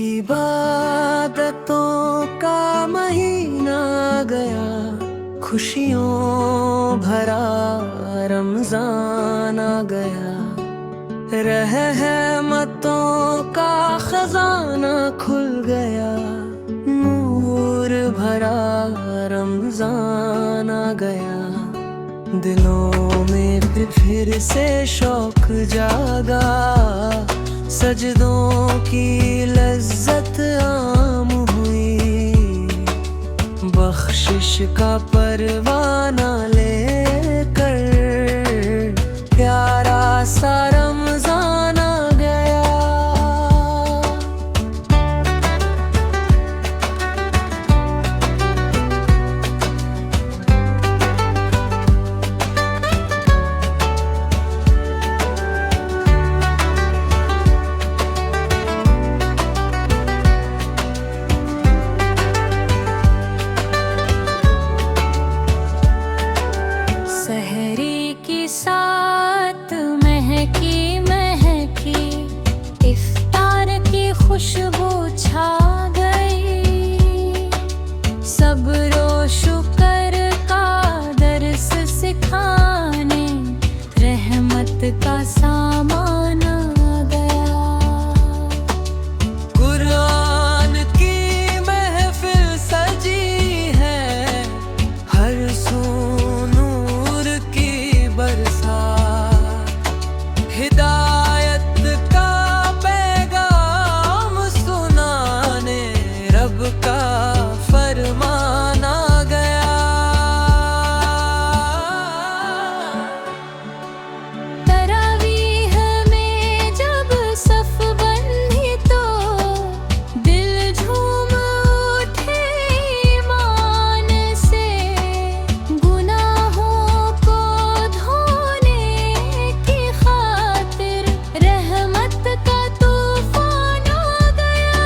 इबादतों का महीना गया, खुशियों भरा रमजान आ गया। रहमतों का खजाना खुल गया, नूर भरा रमजान आ गया। दिलों में फिर से शौक जागा, सजदों की लज्जत आम हुई। बख्शिश का परवाना लेकर प्यारा सा रमजान आ गया। सहरी की साथ महकी महकी, इफ्तार की खुशबू छा गई। सब्र शुक्र का दर्स सिखाने रहमत का सामान आ गया। कुरान की महफिल सजी है, हर सू नूर की बरसात। हिदायत का पैगाम सुनाने रब का फरमान आ गया। तरावीह में जब सफ बंधी तो दिल झूम उठे ईमान से। गुनाहों को धोने की खातिर रहमत का तूफान आ गया।